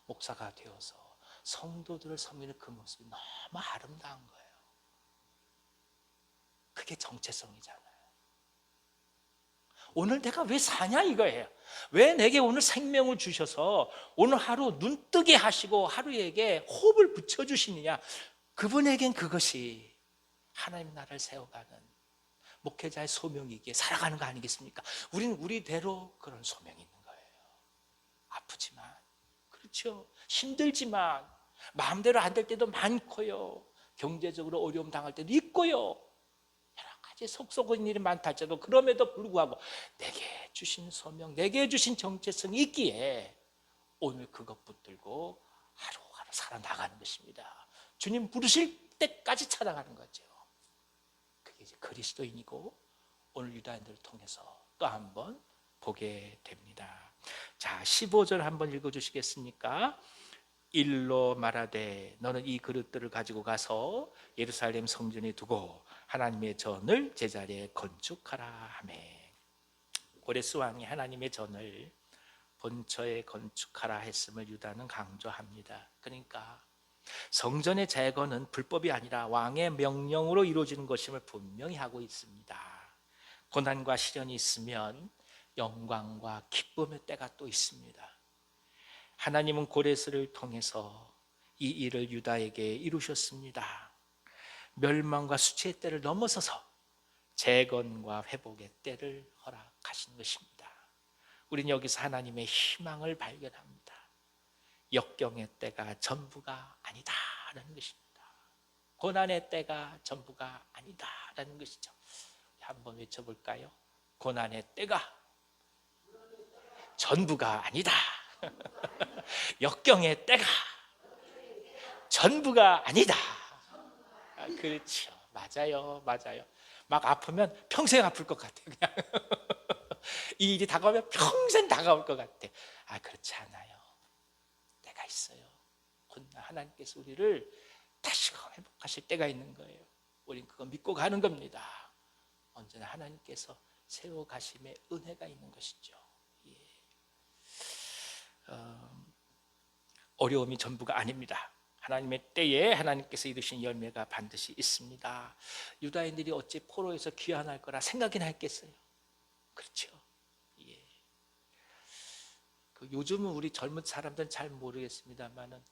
목사가 되어서 성도들을 섬기는 그 모습이 너무 아름다운 거예요. 그게 정체성이잖아요. 오늘 내가 왜 사냐 이거예요. 왜 내게 오늘 생명을 주셔서 오늘 하루 눈뜨게 하시고 하루에게 호흡을 붙여주시느냐. 그분에겐 그것이 하나님의 나라를 세워가는 목회자의 소명이기에 살아가는 거 아니겠습니까? 우리는 우리대로 그런 소명이 있는 거예요. 아프지만, 그렇죠, 힘들지만, 마음대로 안 될 때도 많고요, 경제적으로 어려움 당할 때도 있고요, 여러 가지 속속인 일이 많다 할지라도 그럼에도 불구하고 내게 주신 소명, 내게 주신 정체성이 있기에 오늘 그것 붙들고 하루하루 살아나가는 것입니다. 주님 부르실 때까지 찾아가는 거죠. 그게 이제 그리스도인이고 오늘 유다인들을 통해서 또 한 번 보게 됩니다. 자, 15절 한번 읽어주시겠습니까? 일로 말하되 너는 이 그릇들을 가지고 가서 예루살렘 성전에 두고 하나님의 전을 제자리에 건축하라 하매. 고레스 왕이 하나님의 전을 본처에 건축하라 했음을 유다는 강조합니다. 그러니까 성전의 재건은 불법이 아니라 왕의 명령으로 이루어지는 것임을 분명히 하고 있습니다. 고난과 시련이 있으면 영광과 기쁨의 때가 또 있습니다. 하나님은 고레스를 통해서 이 일을 유다에게 이루셨습니다. 멸망과 수치의 때를 넘어서서 재건과 회복의 때를 허락하신 것입니다. 우리는 여기서 하나님의 희망을 발견합니다. 역경의 때가 전부가 아니다라는 것입니다. 고난의 때가 전부가 아니다라는 것이죠. 한번 외쳐볼까요? 고난의 때가 전부가 아니다. 역경의 때가 전부가 아니다. 그렇죠. 맞아요. 맞아요. 막 아프면 평생 아플 것 같아. 그냥 이 일이 다가오면 평생 다가올 것 같아. 그렇지 않아요. 때가 있어요. 곧 하나님께서 우리를 다시금 회복하실 때가 있는 거예요. 우린 그거 믿고 가는 겁니다. 언제나 하나님께서 세워가심의 은혜가 있는 것이죠. 예. 어려움이 전부가 아닙니다. 하나님의 때에 하나님께서 이루신 열매가 반드시 있습니다. 유다인들이 어찌 포로에서 귀환할 거라 생각이나 했겠어요? 그렇죠. 예. 요즘은 우리 젊은 사람들은 잘 모르겠습니다만은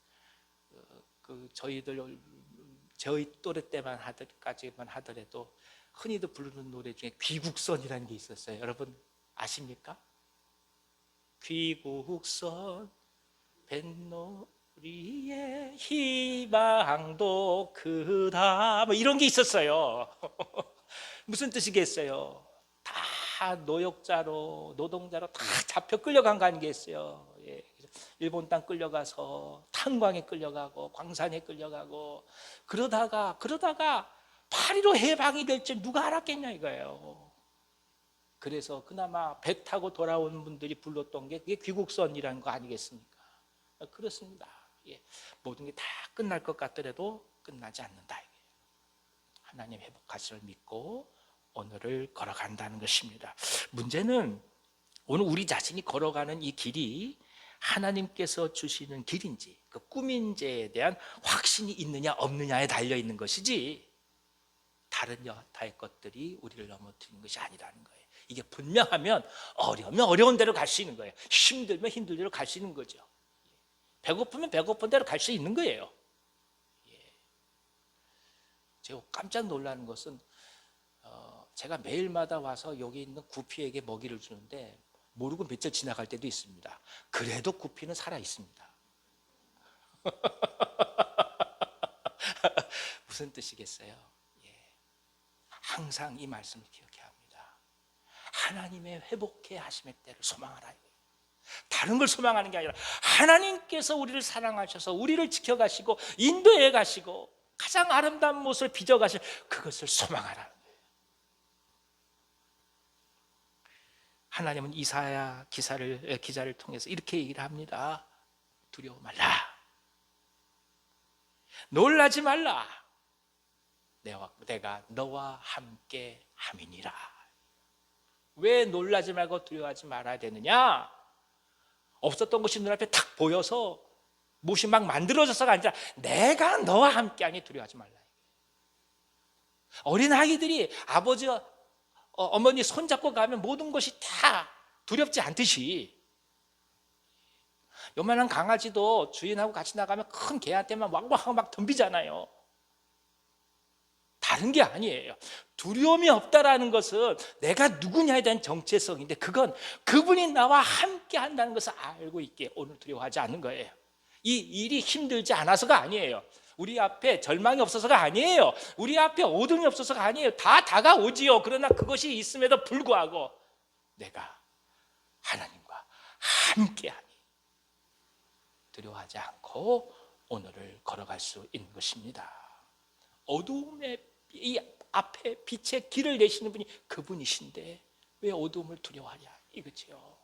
저희 또래 때만 까지만 하더라도 흔히도 부르는 노래 중에 귀국선이라는 게 있었어요. 여러분 아십니까? 귀국선 뱃놀이의 희망도 그다 뭐 이런 게 있었어요. 무슨 뜻이겠어요? 다 노역자로 노동자로 다 잡혀 끌려간 거 아니겠어요? 예. 일본 땅 끌려가서 탄광에 끌려가고 광산에 끌려가고 그러다가 8.15 해방이 될 줄 누가 알았겠냐 이거예요. 그래서 그나마 배 타고 돌아온 분들이 불렀던 게 그게 귀국선이라는 거 아니겠습니까? 그렇습니다. 예. 모든 게 다 끝날 것 같더라도 끝나지 않는다. 하나님 회복하심을 믿고 오늘을 걸어간다는 것입니다. 문제는 오늘 우리 자신이 걸어가는 이 길이 하나님께서 주시는 길인지 그 꿈인지에 대한 확신이 있느냐 없느냐에 달려 있는 것이지 다른 여타의 것들이 우리를 넘어뜨리는 것이 아니라는 거예요. 이게 분명하면 어려우면 어려운 대로 갈 수 있는 거예요. 힘들면 힘든 대로 갈 수 있는 거죠. 배고프면 배고픈 대로 갈 수 있는 거예요. 제가 깜짝 놀라는 것은 제가 매일마다 와서 여기 있는 구피에게 먹이를 주는데 모르고 며칠 지나갈 때도 있습니다. 그래도 구피는 살아 있습니다. 무슨 뜻이겠어요? 항상 이 말씀을 기억해야 합니다. 하나님의 회복해 하심의 때를 소망하라. 다른 걸 소망하는 게 아니라 하나님께서 우리를 사랑하셔서 우리를 지켜가시고 인도해 가시고 가장 아름다운 모습을 빚어가실 그것을 소망하라는 거예요. 하나님은 이사야 기자를 통해서 이렇게 얘기를 합니다. 두려워 말라. 놀라지 말라. 내가 너와 함께 함이니라. 왜 놀라지 말고 두려워하지 말아야 되느냐? 없었던 것이 눈앞에 탁 보여서 무엇이 막 만들어져서가 아니라 내가 너와 함께하니 두려워하지 말라. 어린 아이들이 아버지 어머니 손잡고 가면 모든 것이 다 두렵지 않듯이 요만한 강아지도 주인하고 같이 나가면 큰 개한테만 왕왕하고 막 덤비잖아요. 다른 게 아니에요. 두려움이 없다라는 것은 내가 누구냐에 대한 정체성인데 그건 그분이 나와 함께 한다는 것을 알고 있기에 오늘 두려워하지 않는 거예요. 이 일이 힘들지 않아서가 아니에요. 우리 앞에 절망이 없어서가 아니에요. 우리 앞에 어둠이 없어서가 아니에요. 다 다가오지요. 그러나 그것이 있음에도 불구하고 내가 하나님과 함께하니 두려워하지 않고 오늘을 걸어갈 수 있는 것입니다. 어두움의 이 앞에 빛의 길을 내시는 분이 그분이신데 왜 어두움을 두려워하냐 이거죠.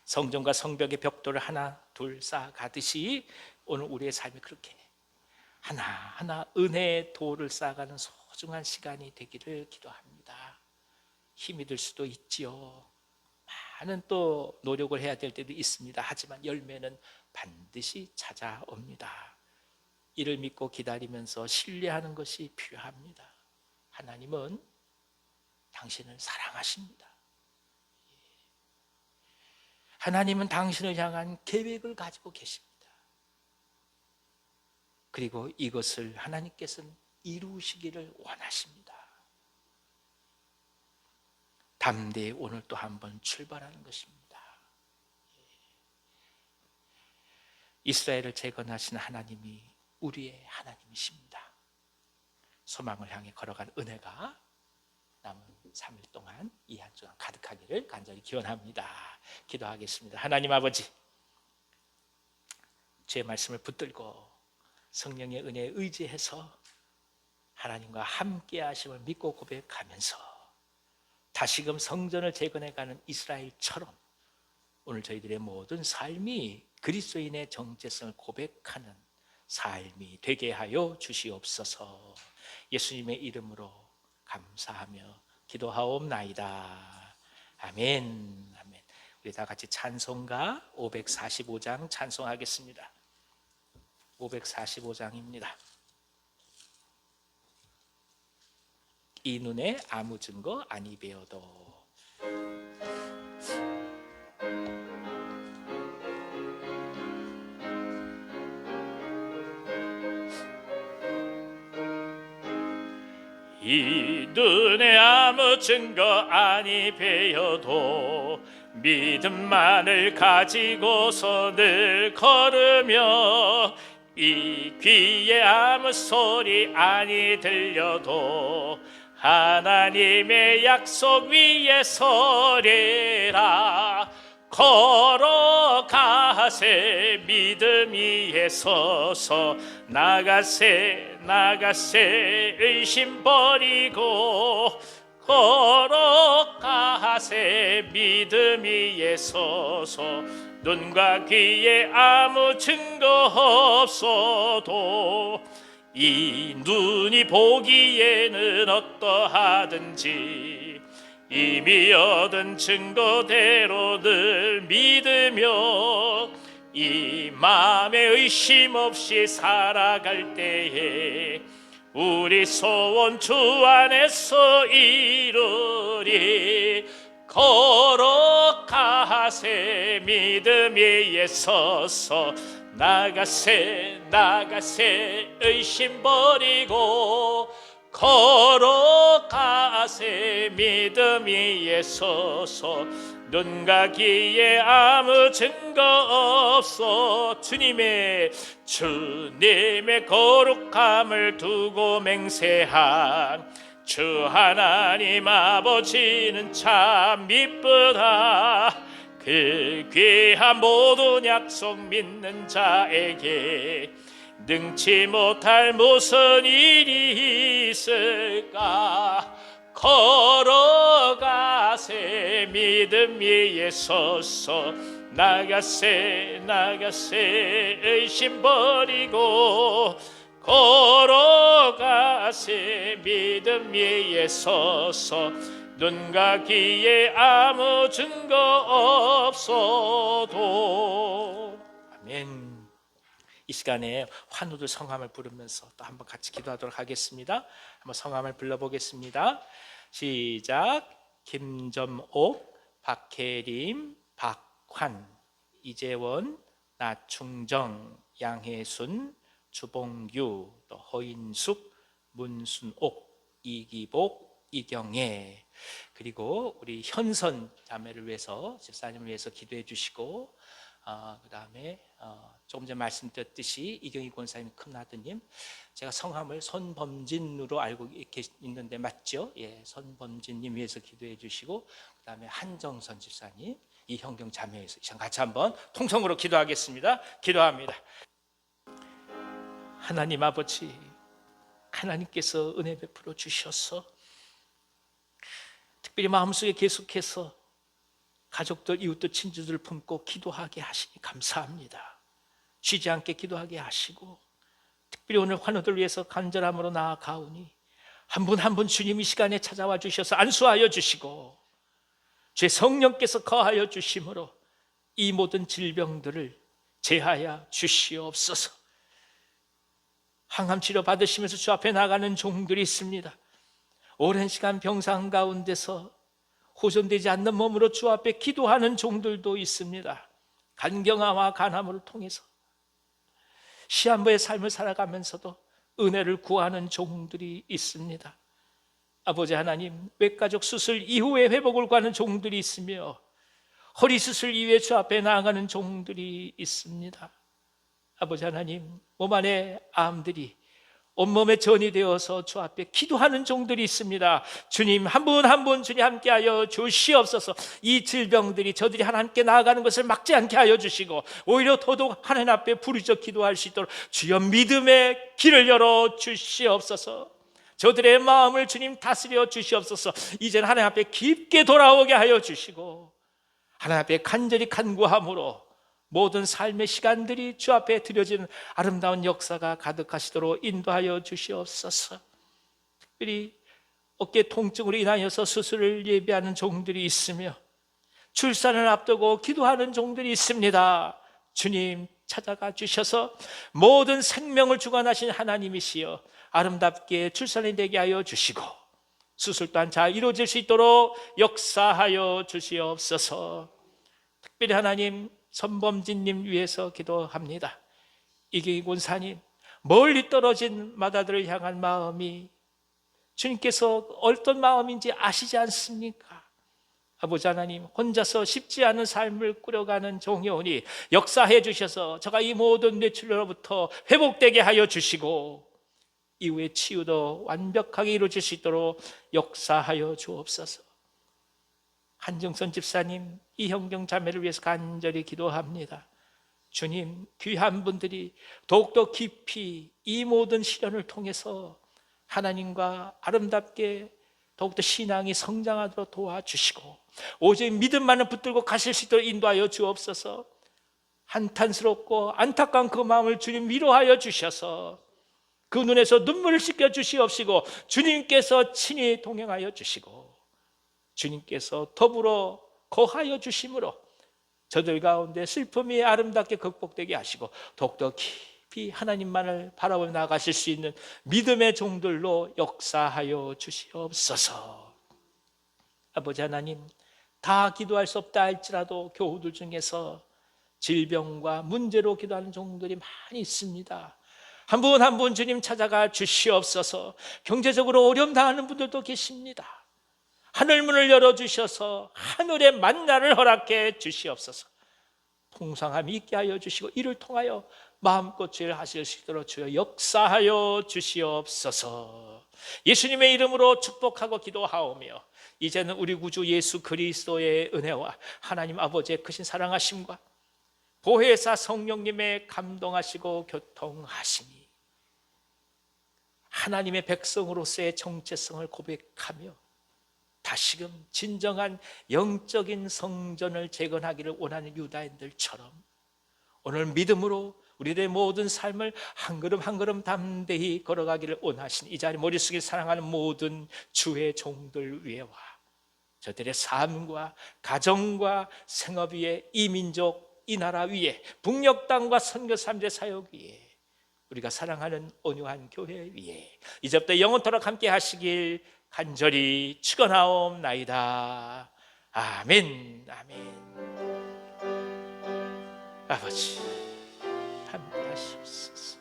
성전과 성벽의 벽돌을 하나 둘 쌓아가듯이 오늘 우리의 삶이 그렇게 하나하나 은혜의 돌을 쌓아가는 소중한 시간이 되기를 기도합니다. 힘이 들 수도 있지요. 많은 또 노력을 해야 될 때도 있습니다. 하지만 열매는 반드시 찾아옵니다. 이를 믿고 기다리면서 신뢰하는 것이 필요합니다. 하나님은 당신을 사랑하십니다. 하나님은 당신을 향한 계획을 가지고 계십니다. 그리고 이것을 하나님께서는 이루시기를 원하십니다. 담대히 오늘 또 한번 출발하는 것입니다. 이스라엘을 재건하신 하나님이 우리의 하나님이십니다. 소망을 향해 걸어간 은혜가 남은 3일 동안 이 한 주간 가득하기를 간절히 기원합니다. 기도하겠습니다. 하나님 아버지, 주의 말씀을 붙들고 성령의 은혜에 의지해서 하나님과 함께 하심을 믿고 고백하면서 다시금 성전을 재건해가는 이스라엘처럼 오늘 저희들의 모든 삶이 그리스도인의 정체성을 고백하는 삶이 되게 하여 주시옵소서. 예수님의 이름으로 감사하며 기도하옵나이다. 아멘. 아멘. 우리 다 같이 찬송가 545장 찬송하겠습니다. 545장입니다. 이 눈에 아무 증거 아니 배어도. 이 눈에 아무 증거 아니 배어도 믿음만을 가지고서 늘 걸으며 이 귀에 아무 소리 아니 들려도 하나님의 약속 위에 서리라. 걸어가세 믿음 위에 서서 나가세 나가세 의심 버리고 걸어가세 믿음 위에 서서 눈과 귀에 아무 증거 없어도 이 눈이 보기에는 어떠하든지 이미 얻은 증거대로 늘 믿으며 이 마음에 의심 없이 살아갈 때에 우리 소원 주 안에서 이루리. 걸어가세 믿음 위에 서서 나가세 나가세 의심 버리고 걸어가세 믿음 위에 서서 눈과 귀에 아무 증거 없어 주님의 거룩함을 두고 맹세한 주 하나님 아버지는 참 미쁘다. 그 귀한 모든 약속 믿는 자에게 능치 못할 무슨 일이 있을까. 걸어가세 믿음 위에 서서 나가세 나가세 의심 버리고 걸어가세 믿음 위에 서서 눈과 귀에 아무 증거 없어도. 아멘. 이 시간에 환우들 성함을 부르면서 또 한번 같이 기도하도록 하겠습니다. 한번 성함을 불러보겠습니다. 시작. 김점옥, 박혜림, 박환, 이재원, 나충정, 양혜순, 주봉유, 또 허인숙, 문순옥, 이기복, 이경애, 그리고 우리 현선 자매를 위해서 집사님을 위해서 기도해 주시고 그 다음에 조금 전에 말씀드렸듯이 이경희 권사님 큰아드님, 제가 성함을 손범진으로 알고 있는데 맞죠? 예, 손범진님 위해서 기도해 주시고 그 다음에 한정선 집사님, 이형경 자매에서 같이 한번 통성으로 기도하겠습니다. 기도합니다. 하나님 아버지, 하나님께서 은혜 베풀어 주셔서 특별히 마음속에 계속해서 가족들, 이웃들, 친구들 품고 기도하게 하시니 감사합니다. 쉬지 않게 기도하게 하시고 특별히 오늘 환우들 위해서 간절함으로 나아가오니 한 분 한 분 주님 이 시간에 찾아와 주셔서 안수하여 주시고 제 성령께서 거하여 주심으로 이 모든 질병들을 제하여 주시옵소서. 항암 치료 받으시면서 주 앞에 나가는 종들이 있습니다. 오랜 시간 병상 가운데서 호전되지 않는 몸으로 주 앞에 기도하는 종들도 있습니다. 간경화와 간암을 통해서 시한부의 삶을 살아가면서도 은혜를 구하는 종들이 있습니다. 아버지 하나님, 외가족 수술 이후에 회복을 구하는 종들이 있으며 허리 수술 이후에 주 앞에 나아가는 종들이 있습니다. 아버지 하나님, 몸 안에 암들이 온몸에 전이 되어서 주 앞에 기도하는 종들이 있습니다. 주님, 한 분 한 분 주님 함께하여 주시옵소서. 이 질병들이 저들이 하나님께 나아가는 것을 막지 않게 하여 주시고, 오히려 더더욱 하나님 앞에 부르짖어 기도할 수 있도록 주여 믿음의 길을 열어 주시옵소서. 저들의 마음을 주님 다스려 주시옵소서. 이제는 하나님 앞에 깊게 돌아오게 하여 주시고, 하나님 앞에 간절히 간구함으로 모든 삶의 시간들이 주 앞에 드려지는 아름다운 역사가 가득하시도록 인도하여 주시옵소서. 특별히 어깨 통증으로 인하여서 수술을 예비하는 종들이 있으며, 출산을 앞두고 기도하는 종들이 있습니다. 주님 찾아가 주셔서 모든 생명을 주관하신 하나님이시여 아름답게 출산이 되게 하여 주시고, 수술 또한 잘 이루어질 수 있도록 역사하여 주시옵소서. 특별히 하나님, 선범진님 위해서 기도합니다. 이기 권사님, 멀리 떨어진 마다들을 향한 마음이 주님께서 어떤 마음인지 아시지 않습니까? 아버지 하나님, 혼자서 쉽지 않은 삶을 꾸려가는 종이오니 역사해 주셔서 저가 이 모든 뇌출혈로부터 회복되게 하여 주시고, 이후에 치유도 완벽하게 이루어질 수 있도록 역사하여 주옵소서. 한정선 집사님, 이형경 자매를 위해서 간절히 기도합니다. 주님, 귀한 분들이 더욱더 깊이 이 모든 시련을 통해서 하나님과 아름답게 더욱더 신앙이 성장하도록 도와주시고, 오직 믿음만을 붙들고 가실 수 있도록 인도하여 주옵소서. 한탄스럽고 안타까운 그 마음을 주님 위로하여 주셔서 그 눈에서 눈물을 씻겨 주시옵시고, 주님께서 친히 동행하여 주시고, 주님께서 더불어 거하여 주심으로 저들 가운데 슬픔이 아름답게 극복되게 하시고, 더욱더 깊이 하나님만을 바라보며 나가실 수 있는 믿음의 종들로 역사하여 주시옵소서. 아버지 하나님, 다 기도할 수 없다 할지라도 교우들 중에서 질병과 문제로 기도하는 종들이 많이 있습니다. 한 분 한 분 주님 찾아가 주시옵소서. 경제적으로 어려움 당하는 분들도 계십니다. 하늘문을 열어주셔서 하늘의 만나를 허락해 주시옵소서. 풍성함이 있게 하여 주시고, 이를 통하여 마음껏 주를 하실 수 있도록 주여 역사하여 주시옵소서. 예수님의 이름으로 축복하고 기도하오며, 이제는 우리 구주 예수 그리스도의 은혜와 하나님 아버지의 크신 사랑하심과 보혜사 성령님의 감동하시고 교통하심이 하나님의 백성으로서의 정체성을 고백하며 다시금 진정한 영적인 성전을 재건하기를 원하는 유다인들처럼 오늘 믿음으로 우리들의 모든 삶을 한 걸음 한 걸음 담대히 걸어가기를 원하신 이 자리 머릿속에 사랑하는 모든 주의 종들 위에와 저들의 삶과 가정과 생업 위에, 이 민족, 이 나라 위에, 북녘 땅과 선교 사람들의 사역 위에, 우리가 사랑하는 온유한 교회 위에 이제부터 영원토록 함께 하시길 간절히 축원하옵나이다. 아멘. 아멘. 아버지 함께 하시옵소서.